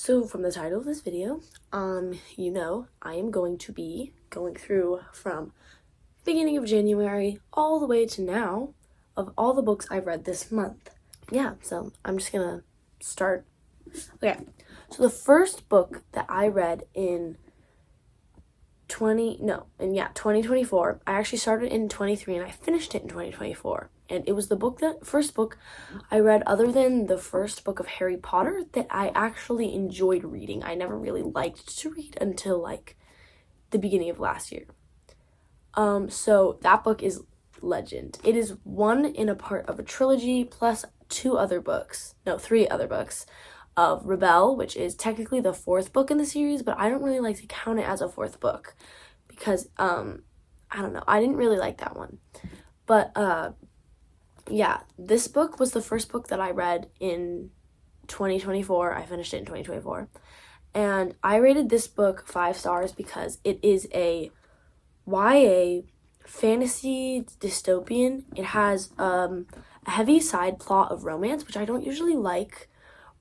So from the title of this video, I am going to be going through from beginning of January all the way to now of all the books I've read this month. Yeah, so I'm just gonna start. Okay, so the first book that I read in 2024, I actually started in 23 and I finished it in 2024. And it was first book I read other than the first book of Harry Potter that I actually enjoyed reading. I never really liked to read until like the beginning of last year. So that book is Legend. It is one in a part of a trilogy plus three other books of Rebel, which is technically the fourth book in the series, but I don't really like to count it as a fourth book because, I don't know, I didn't really like that one. But, yeah, this book was the first book that I read in 2024. I finished it in 2024. And I rated this book 5 stars because it is a YA fantasy dystopian. It has a heavy side plot of romance, which I don't usually like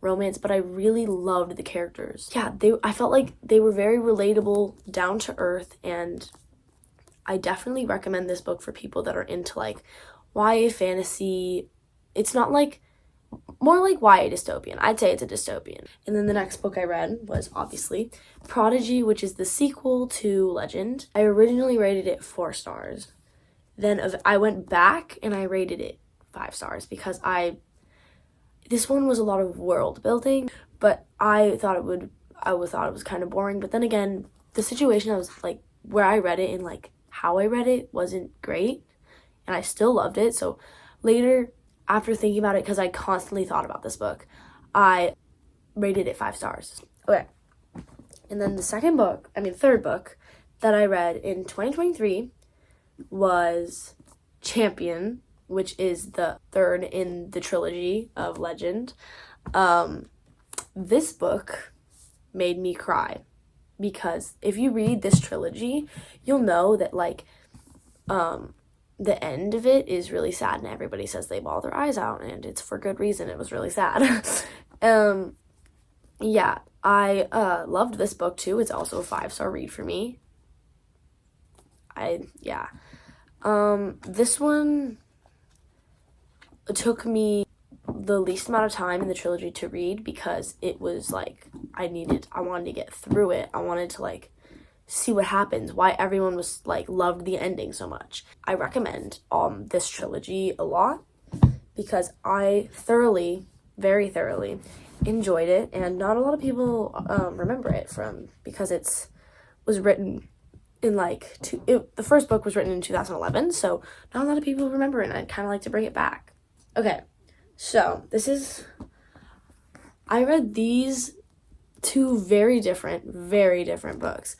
romance, but I really loved the characters. Yeah, I felt like they were very relatable, down to earth, and I definitely recommend this book for people that are into like YA fantasy. It's not like, more like YA dystopian. I'd say it's a dystopian. And then the next book I read was obviously Prodigy, which is the sequel to Legend. I originally rated it 4 stars. Then I went back and I rated it 5 stars because this one was a lot of world building, but I thought it was kind of boring. But then again, the situation I was like, where I read it and like how I read it wasn't great, and I still loved it. So later, after thinking about it, because I constantly thought about this book, I rated it 5 stars. Okay. And then the third book that I read in 2023 was Champion, which is the third in the trilogy of Legend. This book made me cry because if you read this trilogy, you'll know that like, the end of it is really sad and everybody says they bawl their eyes out and it's for good reason. It was really sad. Yeah, I loved this book too. It's also a 5-star read for me. This one took me the least amount of time in the trilogy to read because it was like I wanted to get through it. I wanted to like see what happens, why everyone was like loved the ending so much. I recommend this trilogy a lot because I very thoroughly enjoyed it, and not a lot of people remember it because it was written in the first book was written in 2011, so not a lot of people remember it, and I'd kind of like to bring it back. Okay, so I read these 2 very different books.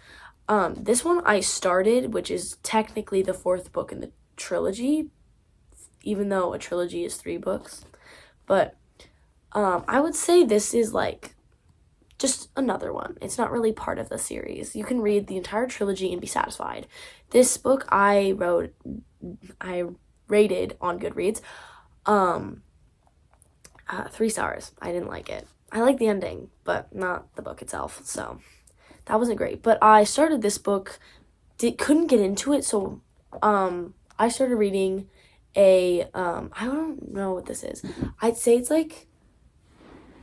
This one I started, which is technically the 4th book in the trilogy, even though a trilogy is 3 books. But I would say this is like just another one. It's not really part of the series. You can read the entire trilogy and be satisfied. This book I rated on Goodreads 3 stars. I didn't like it. I like the ending, but not the book itself, so that wasn't great. But I started this book, couldn't get into it, so I started reading I don't know what this is. I'd say it's like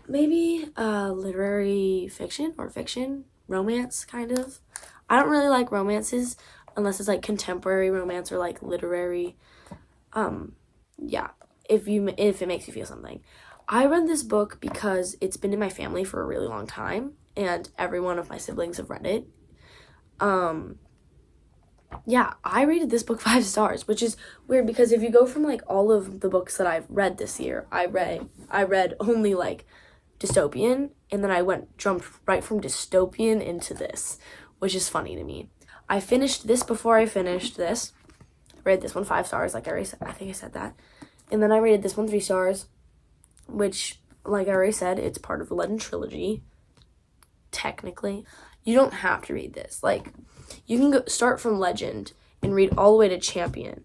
maybe literary fiction or fiction, romance kind of. I don't really like romances unless it's like contemporary romance or like literary. Yeah, if it makes you feel something. I read this book because it's been in my family for a really long time, and every one of my siblings have read it. Yeah, I rated this book 5 stars, which is weird because if you go from like all of the books that I've read this year, I read only like dystopian, and then I jumped right from dystopian into this, which is funny to me. I finished this before I finished this. I rated this one 5 stars, like I think I said that. And then I rated this one 3 stars, which, like I already said, it's part of the Legend trilogy. Technically, you don't have to read this. Like, you can start from Legend and read all the way to Champion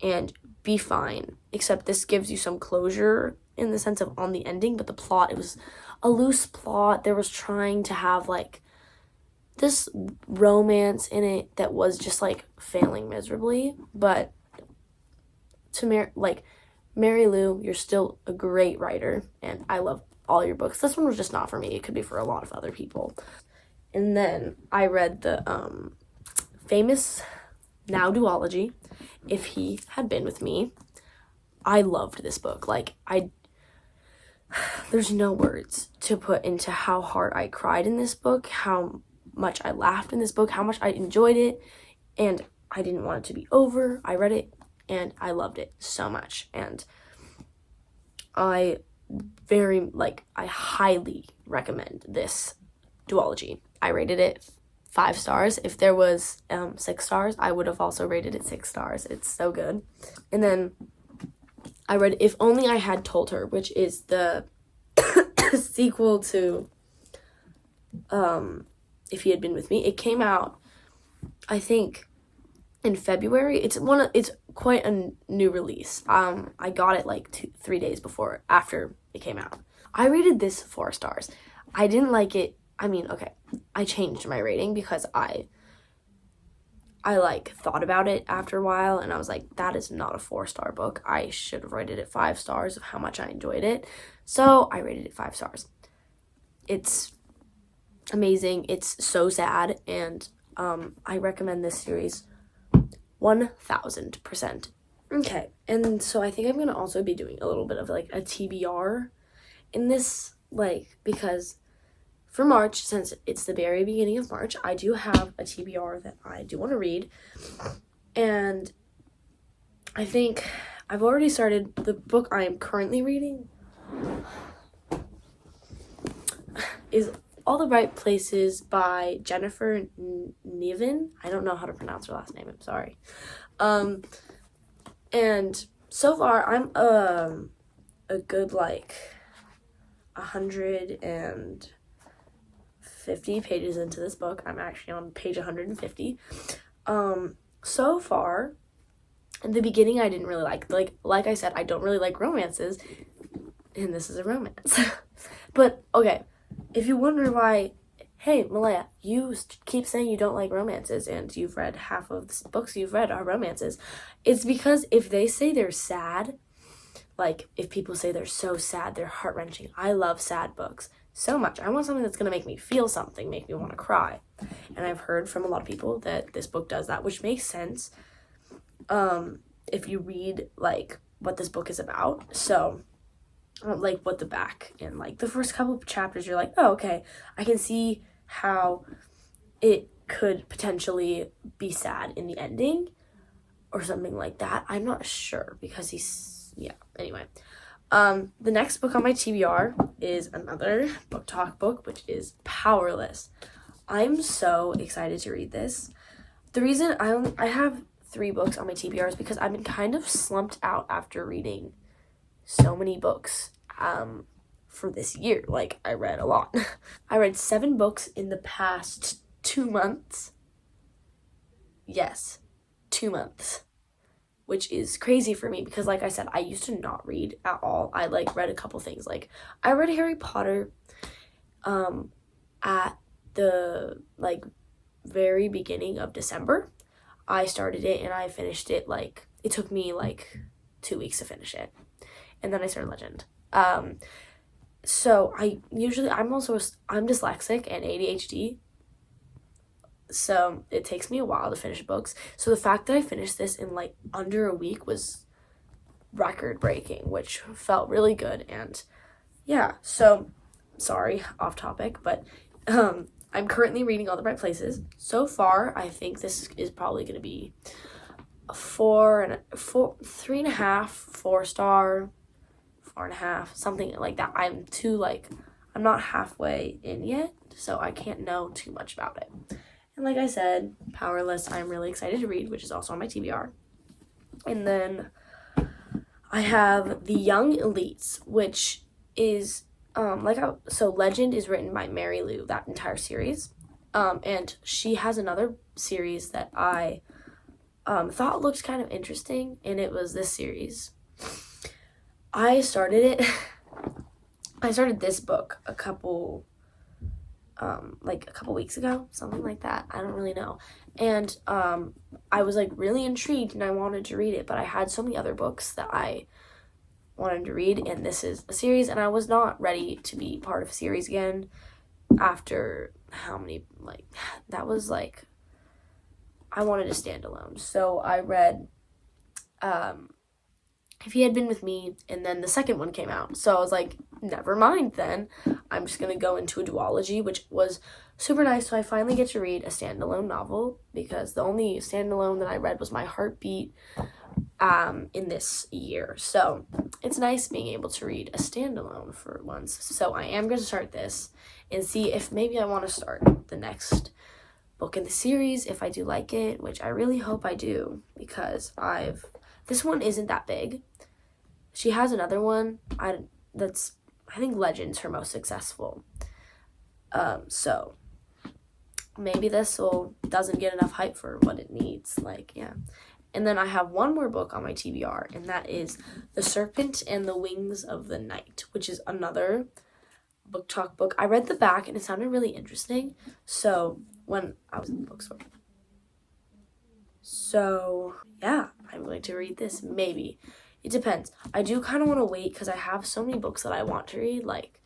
and be fine, except this gives you some closure in the sense of on the ending, but the plot, it was a loose plot. There was trying to have like this romance in it that was just like failing miserably. But to Mary Lou, you're still a great writer, and I love all your books. This one was just not for me. It could be for a lot of other people. And then I read the famous Now duology, If He Had Been With Me. I loved this book. Like, there's no words to put into how hard I cried in this book, how much I laughed in this book, how much I enjoyed it, and I didn't want it to be over. I read it and I loved it so much, and I highly recommend this duology. I rated it 5 stars. If there was 6 stars, I would have also rated it 6 stars. It's so good. And then I read If Only I Had Told Her, which is the sequel to If He Had Been With Me. It came out, I think, in February. It's quite a new release. I got it like 3 days after it came out. I rated this 4 stars. I didn't like it. I mean, okay, I changed my rating because I thought about it after a while, and I was like, that is not a 4-star book. I should have rated it 5 stars of how much I enjoyed it. So I rated it 5 stars. It's amazing. It's so sad, and I recommend this series 1000%. Okay, and so I think I'm going to also be doing a little bit of like a TBR in this, like, because for March, since it's the very beginning of March, I do have a TBR that I do want to read. And I think I've already started the book I am currently reading is All the Right Places by Jennifer Niven. I don't know how to pronounce her last name. I'm sorry. And so far, I'm a good, like, 150 pages into this book. I'm actually on page 150. So far, in the beginning, I didn't really like I said, I don't really like romances, and this is a romance. But, okay, if you wonder why, hey, Malaya, you keep saying you don't like romances, and you've read half of the books you've read are romances. It's because if they say they're sad, like, if people say they're so sad, they're heart-wrenching. I love sad books so much. I want something that's going to make me feel something, make me want to cry. And I've heard from a lot of people that this book does that, which makes sense if you read, like, what this book is about. So, like, what the back and, like, the first couple of chapters, you're like, oh, okay, I can see how it could potentially be sad in the ending or something like that. I'm not sure because anyway. The next book on my TBR is another book talk book, which is Powerless. I'm so excited to read this. The reason I have 3 books on my TBR is because I've been kind of slumped out after reading so many books for this year. Like, I read a lot. I read 7 books in the past 2 months. Yes, 2 months. Which is crazy for me because, like I said, I used to not read at all. I, like, read a couple things. Like, I read Harry Potter at the, like, very beginning of December. I started it and I finished it, like, it took me, like, 2 weeks to finish it. And then I started Legend. So I'm dyslexic and ADHD. So it takes me a while to finish books. So the fact that I finished this in, like, under a week was record breaking, which felt really good. And yeah, so sorry, off topic, but I'm currently reading All the Right Places. So far, I think this is probably going to be a 3.5, 4 star, 4.5, something like that. I'm not halfway in yet, so I can't know too much about it. And like I said, Powerless, I'm really excited to read, which is also on my TBR. And then I have The Young Elites, which is, so Legend is written by Mary Lou, that entire series. And she has another series that I thought looked kind of interesting, and it was this series. I started it I started this book a couple weeks ago, something like that. I don't really know. And I was like really intrigued and I wanted to read it, but I had so many other books that I wanted to read, and this is a series, and I was not ready to be part of a series again after how many, like, that was like, I wanted to stand alone. So I read If He Had Been With Me, and then the second one came out. So I was like, never mind then. I'm just going to go into a duology, which was super nice. So I finally get to read a standalone novel, because the only standalone that I read was My Heartbeat in this year. So it's nice being able to read a standalone for once. So I am going to start this and see if maybe I want to start the next book in the series if I do like it, which I really hope I do, because this one isn't that big. She has another one I think Legend's her most successful. So maybe this doesn't get enough hype for what it needs. Like, yeah. And then I have one more book on my TBR, and that is The Serpent and the Wings of the Night, which is another book talk book. I read the back and it sounded really interesting. So when I was in the bookstore. So yeah, I'm going to read this. Maybe. It depends. I do kind of want to wait because I have so many books that I want to read, like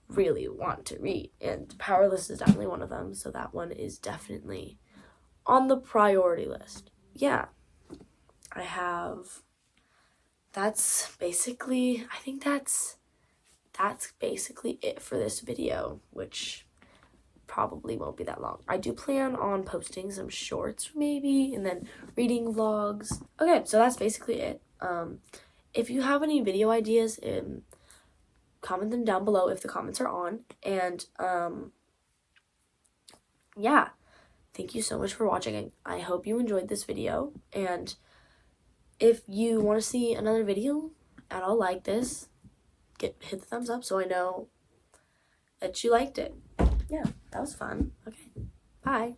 really want to read. And Powerless is definitely one of them. So that one is definitely on the priority list. Yeah. That's basically it for this video, which probably won't be that long. I do plan on posting some shorts maybe, and then reading vlogs. Okay, so that's basically it. If you have any video ideas, comment them down below if the comments are on. And yeah, thank you so much for watching. I hope you enjoyed this video, and if you want to see another video at all like this, hit the thumbs up so I know that you liked it. Yeah, that was fun. Okay, bye.